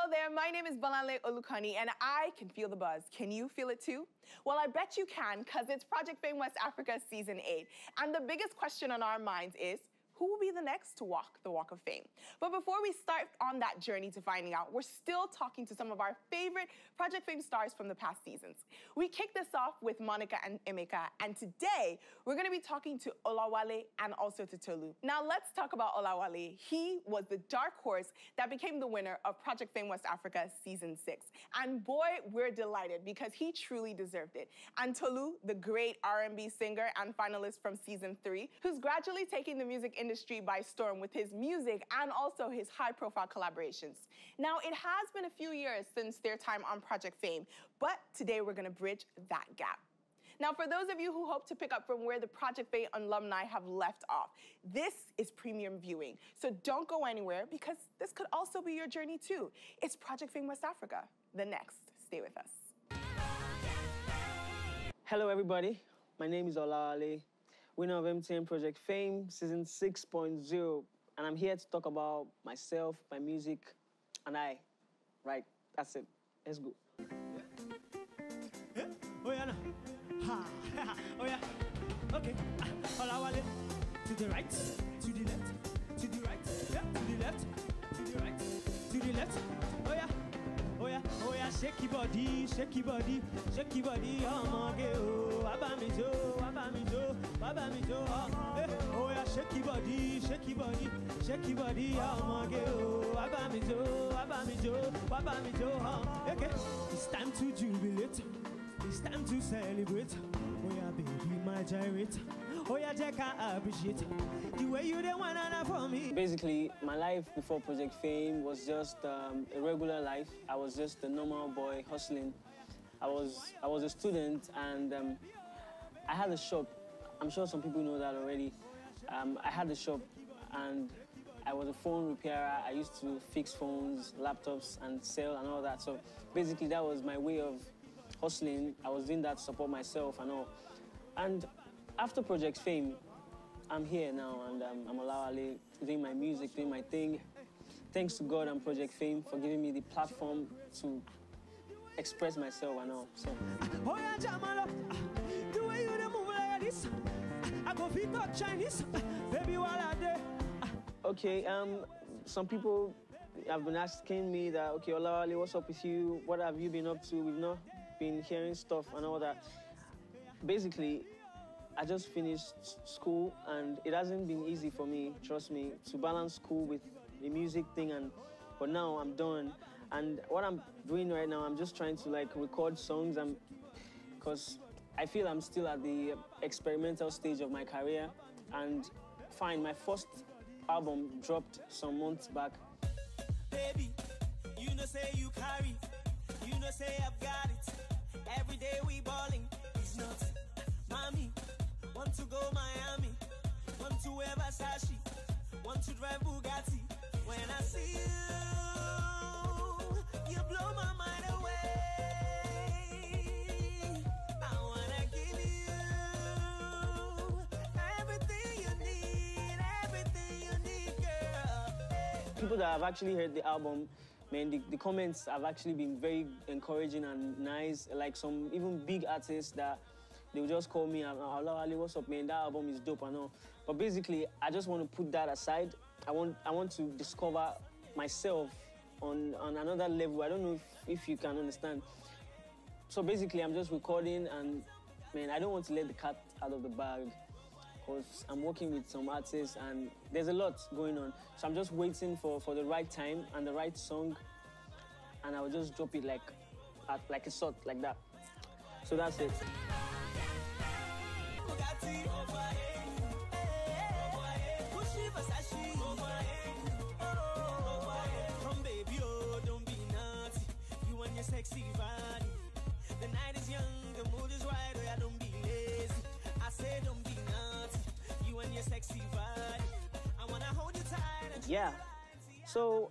Hello there, my name is Olawale Olukani, and I can feel the buzz. Can you feel it too? Well, I bet you can, because it's Project Fame West Africa Season 8. And the biggest question on our minds is, who will be the next to walk the walk of fame? But before we start on that journey to finding out, we're still talking to some of our favorite Project Fame stars from the past seasons. We kicked this off with Monica and Emeka, and today we're gonna be talking to Olawale and also to Tolu. Now let's talk about Olawale. He was the dark horse that became the winner of Project Fame West Africa Season 6. And boy, we're delighted because he truly deserved it. And Tolu, the great R&B singer and finalist from Season 3, who's gradually taking the music industry by storm with his music and also his high-profile collaborations. Now, it has been a few years since their time on Project Fame, but today we're gonna bridge that gap. Now, for those of you who hope to pick up from where the Project Fame alumni have left off, this is premium viewing. So don't go anywhere because this could also be your journey too. It's Project Fame West Africa. The next, stay with us. Hello, everybody. My name is Olawale, winner of MTN Project Fame, Season 6.0, and I'm here to talk about myself, my music, and I. Right, that's it. Let's go. Yeah. Oh, yeah, no. Ha. Oh, yeah. Okay. Olawale. To the right, to the left, to the right, yeah, to the left, to the right, to the left. Oh, yeah. Oh yeah, shake your body, shake your body, shake your body, oh abamijo, abamijo, abamijo, oh yeah, shake your body, shake your body, shake your body, oh abamijo, abamijo, abamijo, okay. It's time to jubilate, it's time to celebrate, oh yeah, baby, my gyrate. Oh yeah, Jack, I appreciate the way you did one for me. Basically, my life before Project Fame was just a regular life. I was just a normal boy hustling. I was a student, and I had a shop. I'm sure some people know that already. I had a shop, and I was a phone repairer. I used to fix phones, laptops, and sell and all that. So basically, that was my way of hustling. I was doing that to support myself and all. And after Project Fame, I'm here now, and I'm Olawale, doing my music, doing my thing. Thanks to God and Project Fame for giving me the platform to express myself and all. So. Oh yeah, Jamala, the way you move like this, I go fit talk Chinese, baby, while I there. Okay, some people have been asking me that, okay, Olawale, what's up with you? What have you been up to? We've not been hearing stuff and all that. Basically, I just finished school, and it hasn't been easy for me, trust me, to balance school with the music thing, but now I'm done. And what I'm doing right now, I'm just trying to record songs, because I feel I'm still at the experimental stage of my career. And fine, my first album dropped some months back. Baby, you know say you carry, you know say I've got it. Every day we balling, it's not, mommy. Want to go Miami, want to wear Versace, want to drive Bugatti. When I see you blow my mind away. I wanna give you everything you need, girl. People that have actually heard the album, man, the comments have actually been very encouraging and nice. Like some even big artists that they will just call me, Olawale, what's up, man? That album is dope and all. But basically, I just want to put that aside. I want to discover myself on another level. I don't know if you can understand. So basically, I'm just recording, and man, I don't want to let the cat out of the bag, because I'm working with some artists and there's a lot going on. So I'm just waiting for the right time and the right song, and I will just drop it like a shot, like that. So that's it. Sexy body. The night is young, the mood is right. Oh yeah, don't be lazy. I say don't be naughty. You and your sexy body. I wanna hold you tight. And yeah. So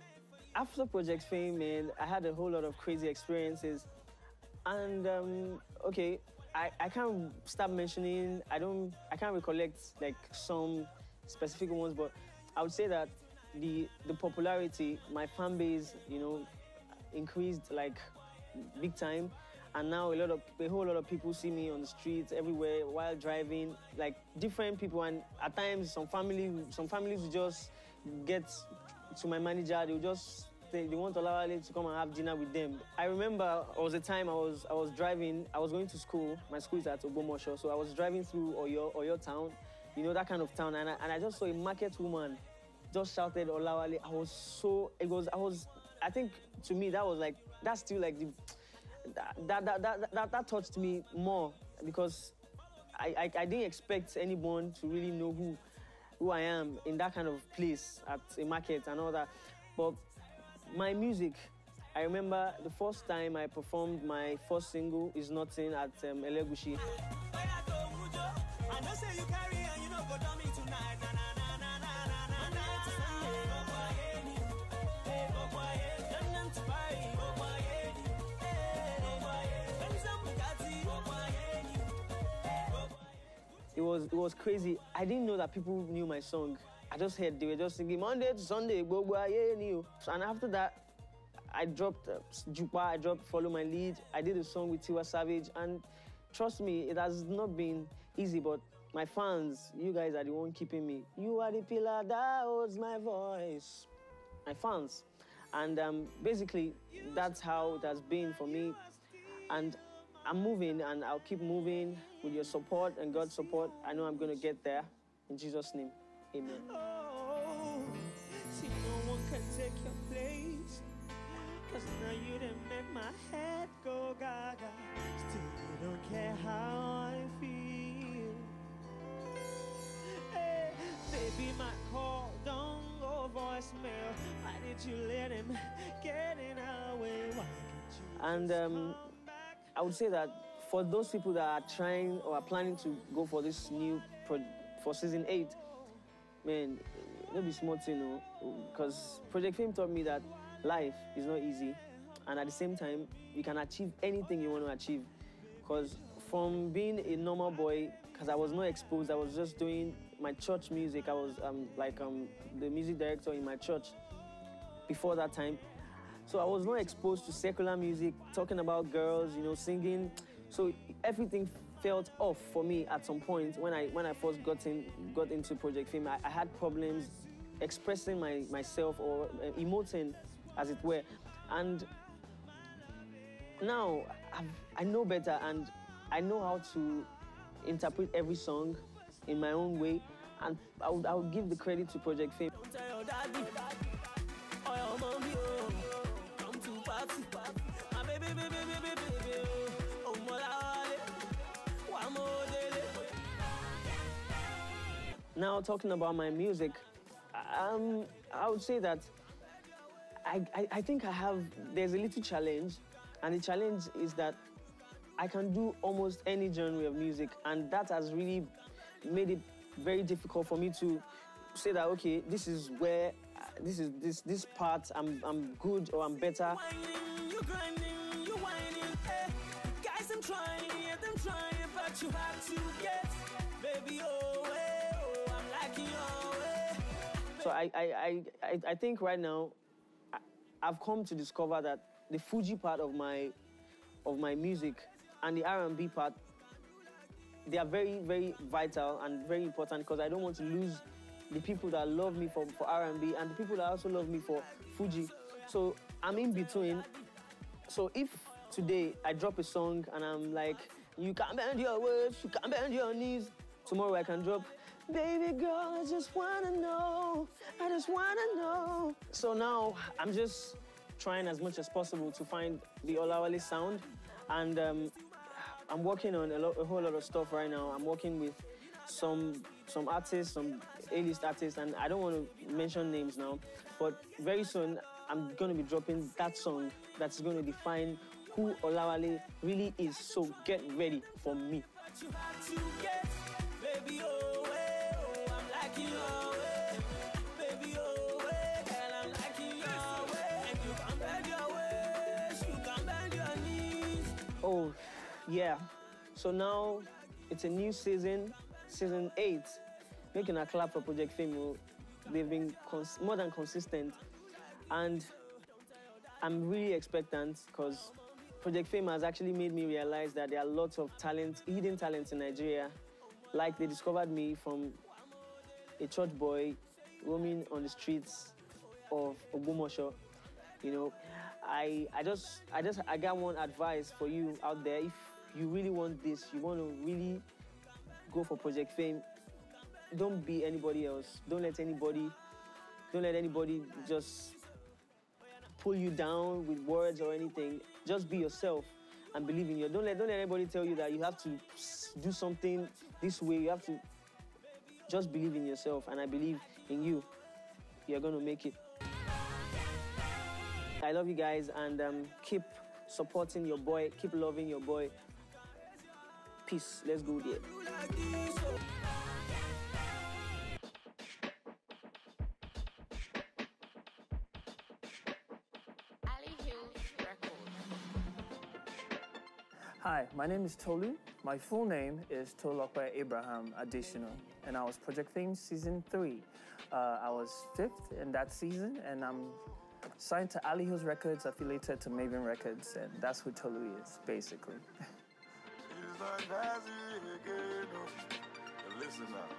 after Project Fame, man, I had a whole lot of crazy experiences. And okay, I can't stop mentioning. I can't recollect some specific ones, but I would say that the popularity, my fan base, increased like big time. And now a whole lot of people see me on the streets everywhere while driving, like different people. And at times, some families will just get to my manager. They will just they want Olawale to come and have dinner with them. I remember there was a time I was driving. I was going to school. My school is at Ogbomoso, so I was driving through Oyo town, you know, that kind of town. And I just saw a market woman just shouted Olawale. I think to me that's still like the. That touched me more because I didn't expect anyone to really know who I am in that kind of place at a market and all that. But my music, I remember the first time I performed my first single, Is Nothing, at Elegushi. It was crazy. I didn't know that people knew my song. I just heard they were just singing Monday to Sunday, and after that, I dropped Jupa, I dropped Follow My Lead. I did a song with Tiwa Savage, and trust me, it has not been easy, but my fans, you guys are the one keeping me. You are the pillar that holds my voice. My fans. And basically, that's how it has been for me. And I'm moving, and I'll keep moving with your support and God's support. I know I'm going to get there. In Jesus' name, amen. Oh, see, no one can take your place. Cause now you done make my head go gaga. Still, you don't care how I feel. Hey, baby, my call don't go voicemail. Why did you let him get in our way? Why can't you and I would say that for those people that are trying or are planning to go for this new for season 8, man, it'll be smart, you know, because Project Fame taught me that life is not easy, and at the same time, you can achieve anything you want to achieve. Because from being a normal boy, because I was not exposed, I was just doing my church music. I was the music director in my church before that time. So I was not exposed to secular music, talking about girls, you know, singing. So everything felt off for me at some point when I first got into Project Fame. I had problems expressing myself or emoting, as it were. And now I know better, and I know how to interpret every song in my own way. And I would give the credit to Project Fame. Now, talking about my music, I would say that I think there's a little challenge, and the challenge is that I can do almost any genre of music, and that has really made it very difficult for me to say that, okay, this is where, this part I'm good or I'm better. You grinding, you whining, eh. Guys, I'm trying, but you have to get, baby, oh, eh, oh, I'm liking your way. So I think right now, I've come to discover that the Fuji part of my music and the R&B part, they are very, very vital and very important, because I don't want to lose the people that love me for R&B and the people that also love me for Fuji. So I'm in between. So if today I drop a song and I'm like, you can't bend your waist, you can't bend your knees, tomorrow I can drop, baby girl, I just wanna know, I just wanna know. So now I'm just trying as much as possible to find the Olawale sound, and I'm working on a whole lot of stuff right now. I'm working with some artists, some A-list artists, and I don't want to mention names now, but very soon I'm going to be dropping that song that's going to define who Olawale really is. So get ready for me. You have to get, baby, oh, eh, oh, I'm liking your way, baby, oh, eh, girl, I'm liking your way, and you can bend your waist, you can bend your knees. Oh, yeah. So now it's a new season, season 8. Making a clap for Project Fame. They've been more than consistent. And I'm really expectant because Project Fame has actually made me realize that there are lots of talent, hidden talents in Nigeria. Like they discovered me from a church boy roaming on the streets of Ogbomoso. You know, I got one advice for you out there. If you really want this, you want to really go for Project Fame, don't be anybody else. Don't let anybody just pull you down with words or anything. Just be yourself and believe in you. Don't let anybody tell you that you have to do something this way. You have to just believe in yourself, and I believe in you. You're gonna make it. I love you guys, and keep supporting your boy. Keep loving your boy. Peace. Let's go there. Hi, my name is Tolu. My full name is Tolu Abraham Additional, and I was Project Fame Season 3. I was 5th in that season, and I'm signed to Ali Hills Records, affiliated to Maven Records, and that's who Tolu is, basically. Listen up.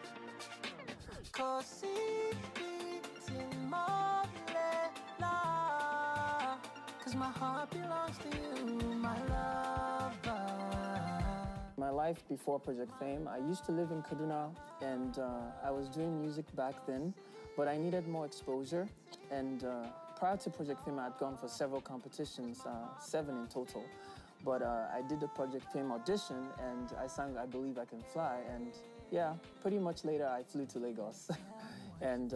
Cause my heart belongs to you, my lover. My life before Project Fame, I used to live in Kaduna, and I was doing music back then, but I needed more exposure. And prior to Project Fame, I had gone for several competitions, 7 in total. But I did the Project Fame audition, and I sang I Believe I Can Fly, and yeah, pretty much later I flew to Lagos. And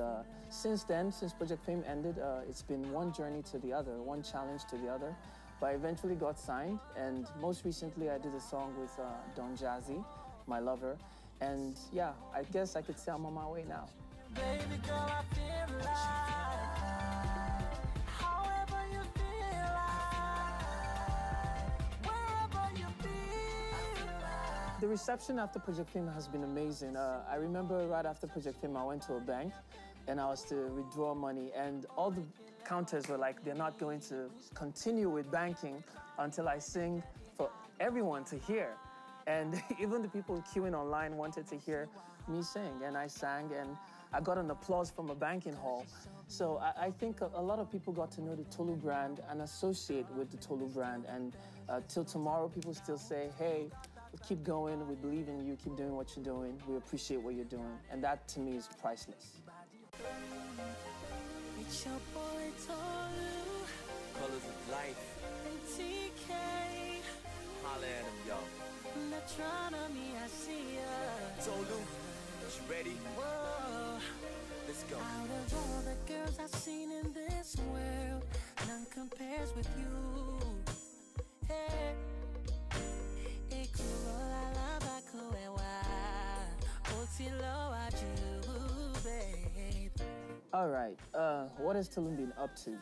since then, since Project Fame ended, it's been one journey to the other, one challenge to the other. But I eventually got signed, and most recently I did a song with Don Jazzy, my lover. And yeah, I guess I could say I'm on my way now. Baby girl, I feel like however you feel like, wherever you feel like. The reception after Project Fame has been amazing. I remember right after Project Fame, I went to a bank and I was to withdraw money, and all the counters were like, they're not going to continue with banking until I sing for everyone to hear. And even the people queuing online wanted to hear me sing, and I sang, and I got an applause from a banking hall. So I think a lot of people got to know the Tolu brand and associate with the Tolu brand, and till tomorrow people still say, hey, keep going, we believe in you, keep doing what you're doing, we appreciate what you're doing, and that to me is priceless. It's your boy Tolu, Colors of Life, and TK. holla at him, y'all. Metronomy, I see ya. Tolu, you ready? Whoa. Let's go. Out of all the girls I've seen in this world, none compares with you. Hey. All right, what has Tolu been up to?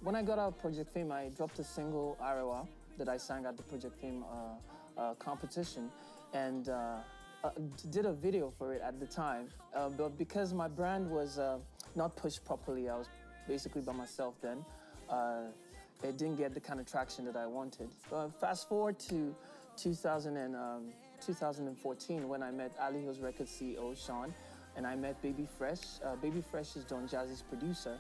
When I got out of Project Fame, I dropped a single, Arewa, that I sang at the Project Fame competition, and did a video for it at the time. But because my brand was not pushed properly, I was basically by myself then, it didn't get the kind of traction that I wanted. Fast forward to 2014, when I met Ali Hills Records CEO, Sean, and I met Baby Fresh. Baby Fresh is Don Jazzy's producer.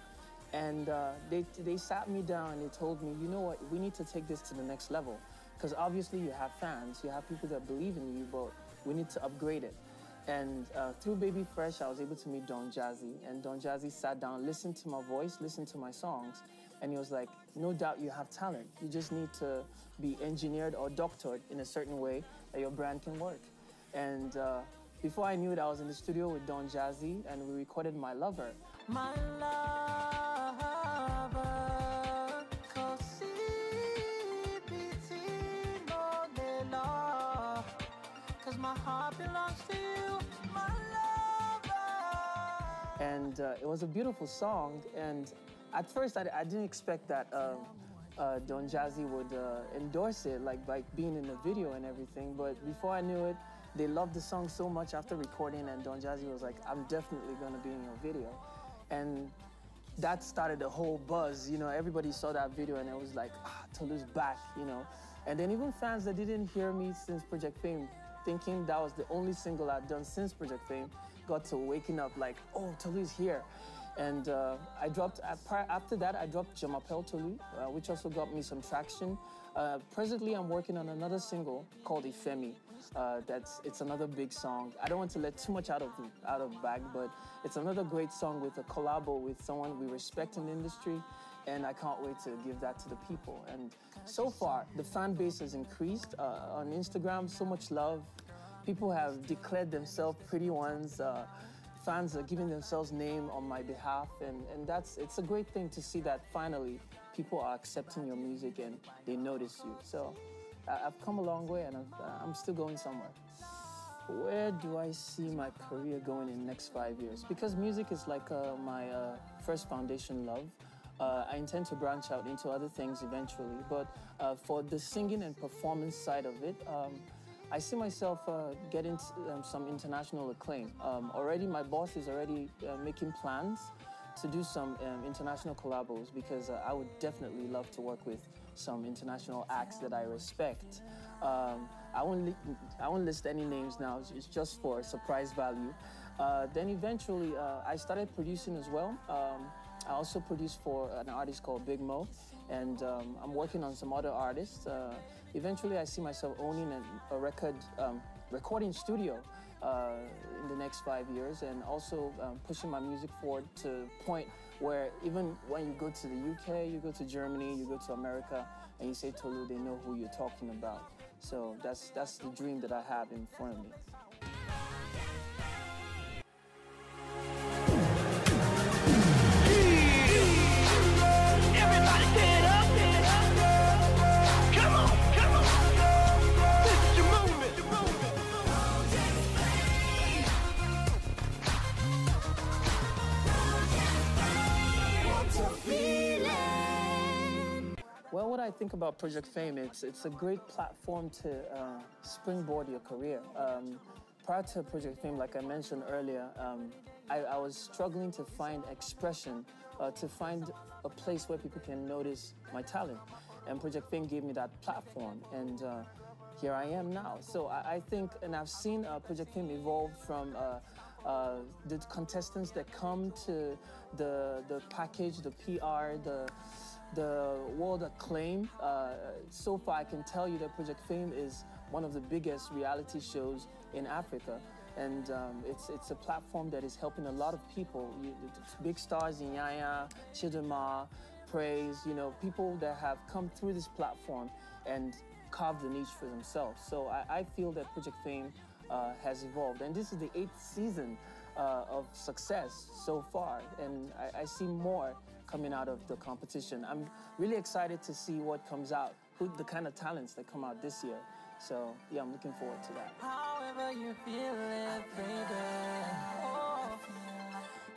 And they sat me down and they told me, you know what, we need to take this to the next level. Because obviously you have fans, you have people that believe in you, but we need to upgrade it. And through Baby Fresh, I was able to meet Don Jazzy. And Don Jazzy sat down, listened to my voice, listened to my songs, and he was like, no doubt you have talent. You just need to be engineered or doctored in a certain way that your brand can work. And before I knew it, I was in the studio with Don Jazzy, and we recorded My Lover. My lover, cause my heart belongs to you, my lover. And it was a beautiful song, and at first I didn't expect that Don Jazzy would endorse it, like being in the video and everything, but before I knew it, they loved the song so much after recording, and Don Jazzy was like, I'm definitely gonna be in your video. And that started the whole buzz. You know, everybody saw that video and it was like, ah, Tolu's back, you know. And then even fans that didn't hear me since Project Fame, thinking that was the only single I'd done since Project Fame, got to waking up like, oh, Tolu's here. And I dropped, after that, I dropped Jamapel Tolu, which also got me some traction. Presently, I'm working on another single called Ifemi. It's another big song. I don't want to let too much out of bag, but it's another great song with a collabo with someone we respect in the industry, and I can't wait to give that to the people. And so far, the fan base has increased. On Instagram, so much love. People have declared themselves pretty ones. Fans are giving themselves name on my behalf, and it's a great thing to see that finally people are accepting your music and they notice you. So I've come a long way, and I'm still going somewhere. Where do I see my career going in the next 5 years? Because music is like my first foundation love. I intend to branch out into other things eventually, but for the singing and performance side of it, I see myself getting some international acclaim. Already, my boss is already making plans to do some international collabos, because I would definitely love to work with some international acts that I respect. I won't list any names now, it's just for surprise value. Then eventually, I started producing as well. I also produced for an artist called Big Mo, and I'm working on some other artists. Eventually, I see myself owning a recording studio in the next 5 years, and also pushing my music forward to the point where even when you go to the UK, you go to Germany, you go to America, and you say Tolu, they know who you're talking about. So that's the dream that I have in front of me. Well, what I think about Project Fame, it's a great platform to springboard your career. Prior to Project Fame, like I mentioned earlier, I was struggling to find expression, to find a place where people can notice my talent. And Project Fame gave me that platform, and here I am now. So I think, and I've seen Project Fame evolve from the contestants that come to the package, the PR, the world acclaim. So far, I can tell you that Project Fame is one of the biggest reality shows in Africa. And it's a platform that is helping a lot of people. Big stars in Yaya, Chidema, Praise, you know, people that have come through this platform and carved a niche for themselves. So I feel that Project Fame has evolved. And this is the 8th season of success so far. And I see more coming out of the competition. I'm really excited to see what comes out, the kind of talents that come out this year. So yeah, I'm looking forward to that. However you feel it, baby. Oh,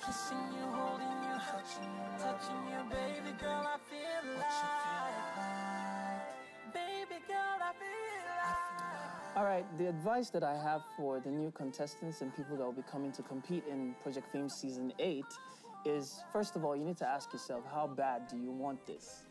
kissing you, holding you, touching you, baby girl, I feel like, baby girl, I feel like. All right, the advice that I have for the new contestants and people that will be coming to compete in Project Fame Season 8 is, first of all, you need to ask yourself, how bad do you want this?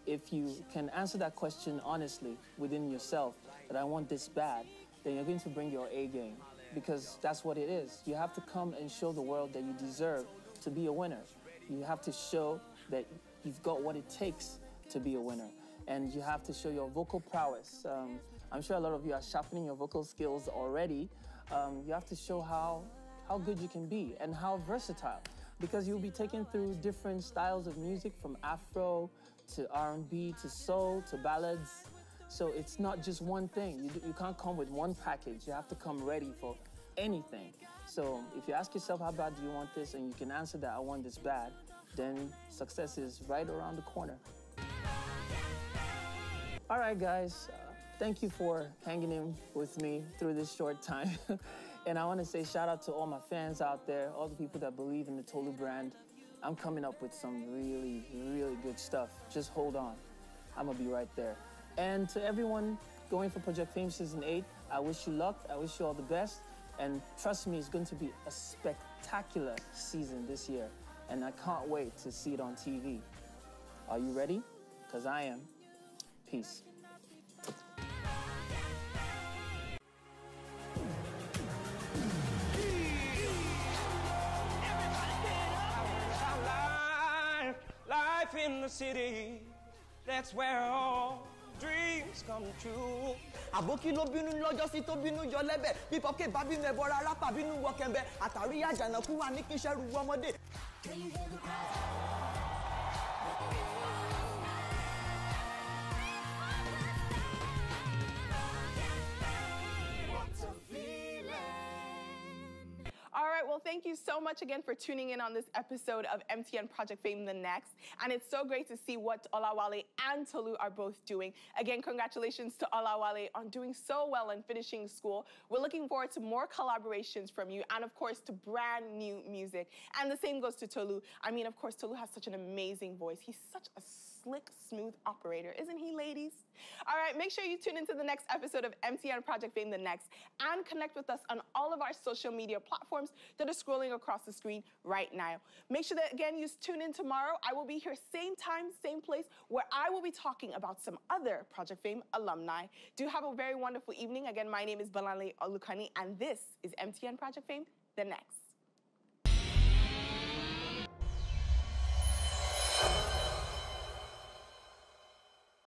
If you can answer that question honestly within yourself, that I want this bad, then you're going to bring your A game, because that's what it is. You have to come and show the world that you deserve to be a winner. You have to show that you've got what it takes to be a winner. And you have to show your vocal prowess. I'm sure a lot of you are sharpening your vocal skills already. You have to show how good you can be and how versatile, because you'll be taken through different styles of music, from Afro to R&B to soul to ballads. So it's not just one thing. You can't come with one package. You have to come ready for anything. So if you ask yourself, how bad do you want this, and you can answer that, I want this bad, then success is right around the corner. All right, guys. Thank you for hanging in with me through this short time. And I want to say shout out to all my fans out there, all the people that believe in the Tolu brand. I'm coming up with some really, really good stuff. Just hold on. I'm going to be right there. And to everyone going for Project Fame Season 8, I wish you luck. I wish you all the best. And trust me, it's going to be a spectacular season this year. and I can't wait to see it on TV. Are you ready? Because I am. Peace. Life in the city, that's where all dreams come true. Àbókí ló bínú lọ́jọ́ sí tó bínú yọ lẹ́bẹ̀ bí pọ́kẹ́ bá bínú ẹ̀bọra arápá bínú wọ kẹ̀mbẹ́ àtàrí àjànàkú wà ní kí iṣẹ́ ru ọmọdé. All right, well, thank you so much again for tuning in on this episode of MTN Project Fame The Next. And it's so great to see what Olawale and Tolu are both doing. Again, congratulations to Olawale on doing so well and finishing school. We're looking forward to more collaborations from you and, of course, to brand new music. And the same goes to Tolu. I mean, of course, Tolu has such an amazing voice. He's such a slick, smooth operator, isn't he, ladies? All right, make sure you tune into the next episode of MTN Project Fame The Next and connect with us on all of our social media platforms that are scrolling across the screen right now. Make sure that, again, you tune in tomorrow. I will be here same time, same place, where I will be talking about some other Project Fame alumni. Do have a very wonderful evening. Again, my name is Olawale, and this is MTN Project Fame The Next.